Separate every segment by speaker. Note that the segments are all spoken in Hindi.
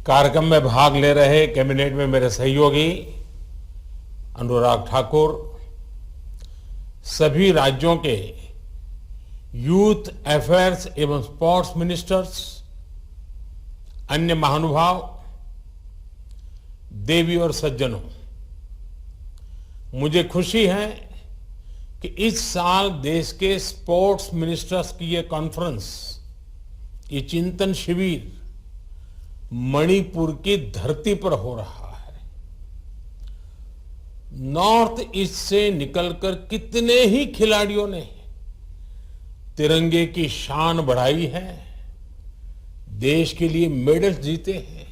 Speaker 1: कार्यक्रम में भाग ले रहे कैबिनेट में मेरे सहयोगी अनुराग ठाकुर, सभी राज्यों के यूथ अफेयर्स एवं स्पोर्ट्स मिनिस्टर्स, अन्य महानुभाव, देवी और सज्जनों, मुझे खुशी है कि इस साल देश के स्पोर्ट्स मिनिस्टर्स की ये कॉन्फ्रेंस, ये चिंतन शिविर मणिपुर की धरती पर हो रहा है। नॉर्थ ईस्ट से निकलकर कितने ही खिलाड़ियों ने तिरंगे की शान बढ़ाई है, देश के लिए मेडल जीते हैं।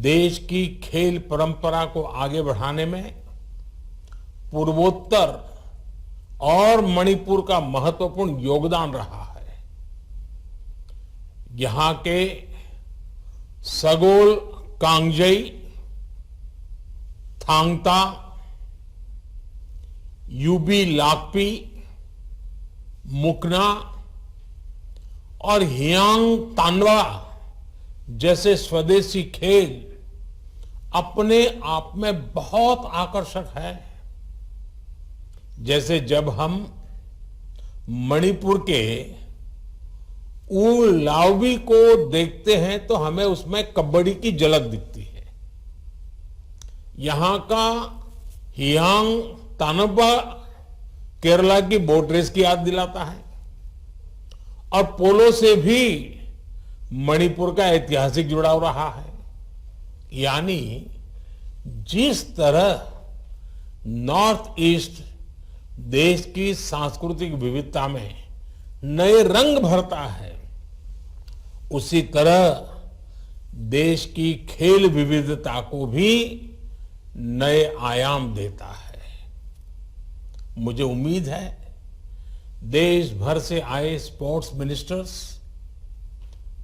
Speaker 1: देश की खेल परंपरा को आगे बढ़ाने में पूर्वोत्तर और मणिपुर का महत्वपूर्ण योगदान रहा है। यहां के सगोल कांगजई, थांगता, यूबी लाकपी, मुकना और हियांग तानवा जैसे स्वदेशी खेल अपने आप में बहुत आकर्षक है। जैसे जब हम मणिपुर के ऊ लावबी को देखते हैं तो हमें उसमें कबड्डी की झलक दिखती है। यहां का हियांग तानवा केरला की बोट रेस की याद दिलाता है और पोलो से भी मणिपुर का ऐतिहासिक जुड़ाव रहा है। यानी जिस तरह नॉर्थ ईस्ट देश की सांस्कृतिक विविधता में नए रंग भरता है, उसी तरह देश की खेल विविधता को भी नए आयाम देता है। मुझे उम्मीद है देश भर से आए स्पोर्ट्स मिनिस्टर्स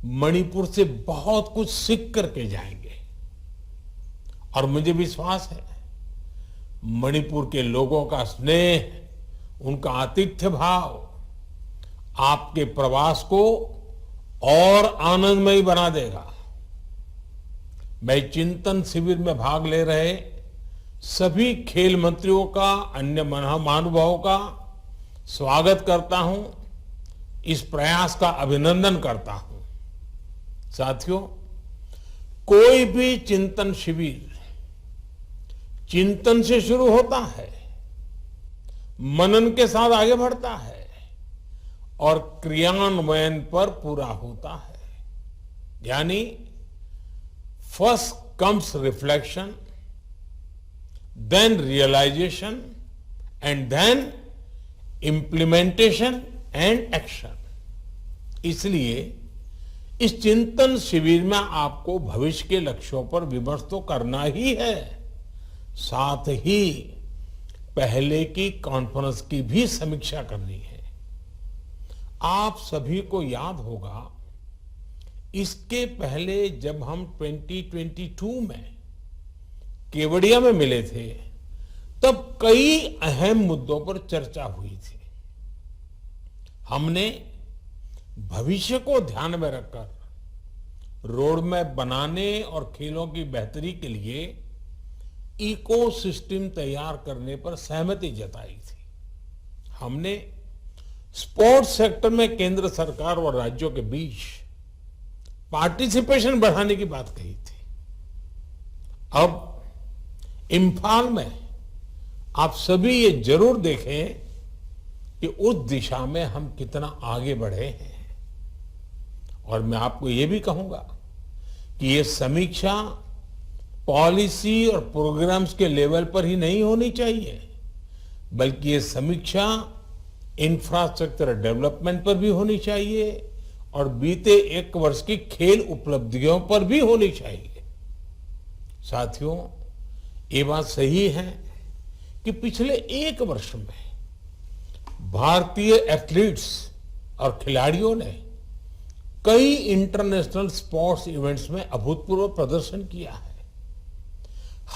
Speaker 1: मणिपुर से बहुत कुछ सीख करके जाएंगे और मुझे विश्वास है मणिपुर के लोगों का स्नेह, उनका आतिथ्य भाव आपके प्रवास को और आनंदमयी बना देगा। मैं चिंतन शिविर में भाग ले रहे सभी खेल मंत्रियों का, अन्य महानुभावों का स्वागत करता हूं, इस प्रयास का अभिनंदन करता हूं। साथियों, कोई भी चिंतन शिविर चिंतन से शुरू होता है, मनन के साथ आगे बढ़ता है और क्रियान्वयन पर पूरा होता है। यानी first comes reflection, then realization and then implementation and action. इसलिए इस चिंतन शिविर में आपको भविष्य के लक्ष्यों पर विमर्श तो करना ही है, साथ ही पहले की कॉन्फ्रेंस की भी समीक्षा करनी है। आप सभी को याद होगा इसके पहले जब हम 2022 में केवड़िया में मिले थे तब कई अहम मुद्दों पर चर्चा हुई थी। हमने भविष्य को ध्यान में रखकर रोड मैप बनाने और खेलों की बेहतरी के लिए इकोसिस्टम तैयार करने पर सहमति जताई थी। हमने स्पोर्ट्स सेक्टर में केंद्र सरकार और राज्यों के बीच पार्टिसिपेशन बढ़ाने की बात कही थी। अब इम्फाल में आप सभी ये जरूर देखें कि उस दिशा में हम कितना आगे बढ़े हैं। और मैं आपको ये भी कहूंगा कि ये समीक्षा पॉलिसी और प्रोग्राम्स के लेवल पर ही नहीं होनी चाहिए, बल्कि ये समीक्षा इंफ्रास्ट्रक्चर डेवलपमेंट पर भी होनी चाहिए और बीते एक वर्ष की खेल उपलब्धियों पर भी होनी चाहिए। साथियों, ये बात सही है कि पिछले एक वर्ष में भारतीय एथलीट्स और खिलाड़ियों ने कई इंटरनेशनल स्पोर्ट्स इवेंट्स में अभूतपूर्व प्रदर्शन किया है।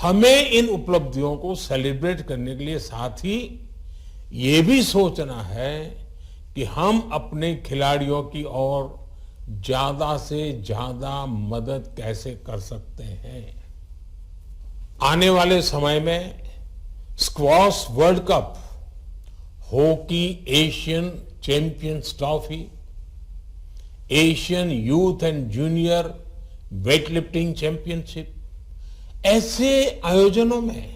Speaker 1: हमें इन उपलब्धियों को सेलिब्रेट करने के लिए साथ ही ये भी सोचना है कि हम अपने खिलाड़ियों की ओर ज्यादा से ज्यादा मदद कैसे कर सकते हैं। आने वाले समय में squash world cup, hockey Asian champions trophy, Asian youth and junior weight lifting championship, ऐसे आयोजनों में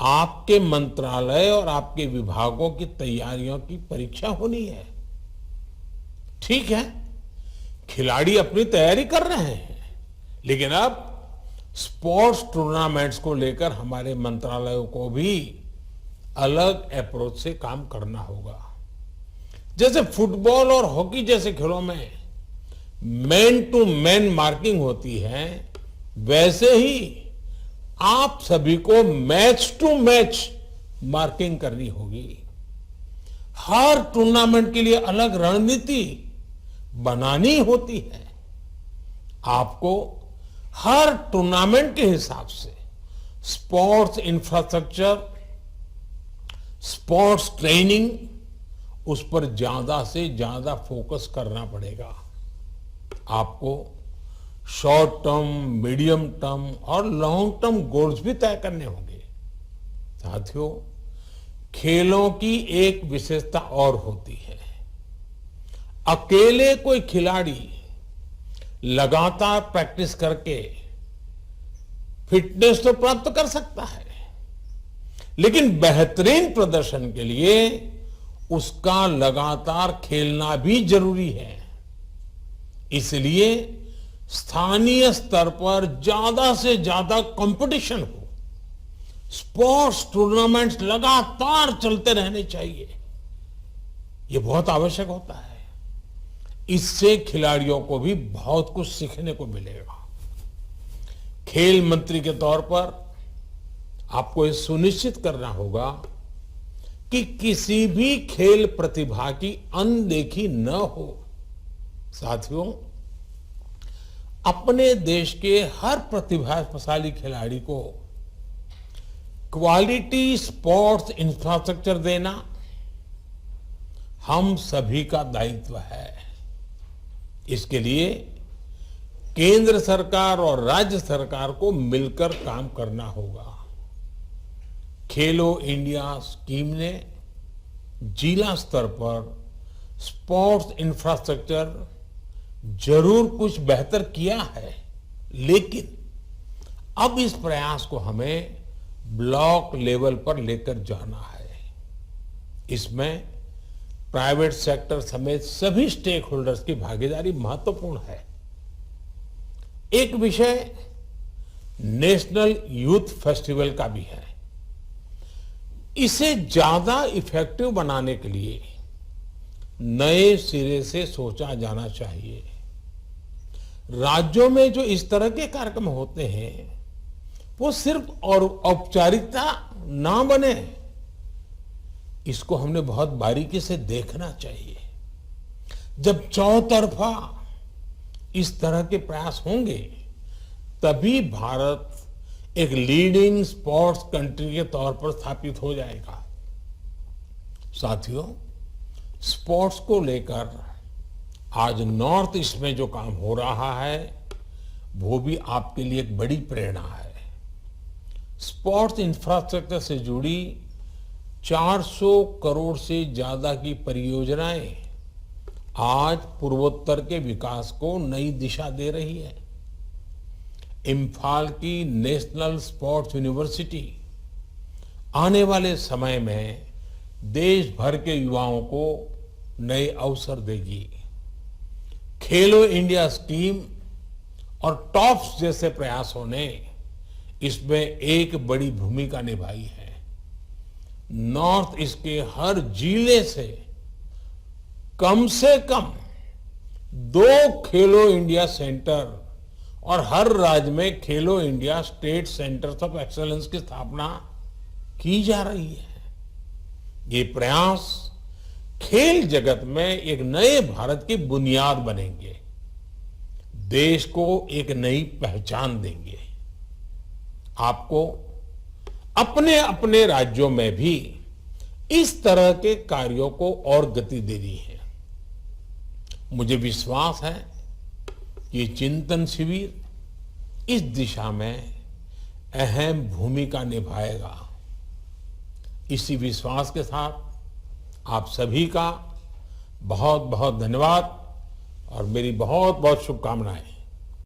Speaker 1: आपके मंत्रालय और आपके विभागों की तैयारियों की परीक्षा होनी है। ठीक है, खिलाड़ी अपनी तैयारी कर रहे हैं, लेकिन अब स्पोर्ट्स टूर्नामेंट्स को लेकर हमारे मंत्रालयों को भी अलग अप्रोच से काम करना होगा। जैसे फुटबॉल और हॉकी जैसे खेलों में मैन टू मैन मार्किंग होती है, वैसे ही आप सभी को मैच टू मैच मार्किंग करनी होगी। हर टूर्नामेंट के लिए अलग रणनीति बनानी होती है। आपको हर टूर्नामेंट के हिसाब से स्पोर्ट्स इंफ्रास्ट्रक्चर, स्पोर्ट्स ट्रेनिंग, उस पर ज्यादा से ज्यादा फोकस करना पड़ेगा। आपको शॉर्ट टर्म, मीडियम टर्म और लॉन्ग टर्म गोल्स भी तय करने होंगे। साथियों, खेलों की एक विशेषता और होती है। अकेले कोई खिलाड़ी लगातार प्रैक्टिस करके फिटनेस तो प्राप्त कर सकता है, लेकिन बेहतरीन प्रदर्शन के लिए उसका लगातार खेलना भी जरूरी है। इसलिए स्थानीय स्तर पर ज्यादा से ज्यादा कंपटीशन हो, स्पोर्ट्स टूर्नामेंट्स लगातार चलते रहने चाहिए। यह बहुत आवश्यक होता है। इससे खिलाड़ियों को भी बहुत कुछ सीखने को मिलेगा। खेल मंत्री के तौर पर आपको यह सुनिश्चित करना होगा कि किसी भी खेल प्रतिभा की अनदेखी न हो। साथियों, अपने देश के हर प्रतिभाशाली खिलाड़ी को क्वालिटी स्पोर्ट्स इंफ्रास्ट्रक्चर देना हम सभी का दायित्व है। इसके लिए केंद्र सरकार और राज्य सरकार को मिलकर काम करना होगा। खेलो इंडिया स्कीम ने जिला स्तर पर स्पोर्ट्स इंफ्रास्ट्रक्चर जरूर कुछ बेहतर किया है, लेकिन अब इस प्रयास को हमें ब्लॉक लेवल पर लेकर जाना है। इसमें प्राइवेट सेक्टर समेत सभी स्टेक होल्डर्स की भागीदारी महत्वपूर्ण है। एक विषय नेशनल यूथ फेस्टिवल का भी है। इसे ज्यादा इफेक्टिव बनाने के लिए नए सिरे से सोचा जाना चाहिए। राज्यों में जो इस तरह के कार्यक्रम होते हैं, वो सिर्फ और औपचारिकता ना बने, इसको हमने बहुत बारीकी से देखना चाहिए। जब चौतरफा इस तरह के प्रयास होंगे, तभी भारत एक लीडिंग स्पोर्ट्स कंट्री के तौर पर स्थापित हो जाएगा। साथियों, स्पोर्ट्स को लेकर आज नॉर्थ ईस्ट में जो काम हो रहा है, वो भी आपके लिए एक बड़ी प्रेरणा है। स्पोर्ट्स इंफ्रास्ट्रक्चर से जुड़ी 400 करोड़ से ज्यादा की परियोजनाएं आज पूर्वोत्तर के विकास को नई दिशा दे रही है। इम्फाल की नेशनल स्पोर्ट्स यूनिवर्सिटी आने वाले समय में देश भर के युवाओं को नए अवसर देगी। खेलो इंडिया स्कीम और टॉप्स जैसे प्रयासों ने इसमें एक बड़ी भूमिका निभाई है। नॉर्थ ईस्ट के हर जिले से कम 2 खेलो इंडिया सेंटर और हर राज्य में खेलो India state centres of excellence की स्थापना की जा रही है। ये प्रयास खेल जगत में एक नए भारत की बुनियाद बनेंगे, देश को एक नई पहचान देंगे। आपको अपने अपने राज्यों में भी इस तरह के कार्यों को और गति देनी है। मुझे विश्वास है कि ये चिंतन शिविर इस दिशा में अहम भूमिका निभाएगा। इसी विश्वास के साथ आप सभी का बहुत बहुत धन्यवाद और मेरी बहुत बहुत शुभकामनाएं।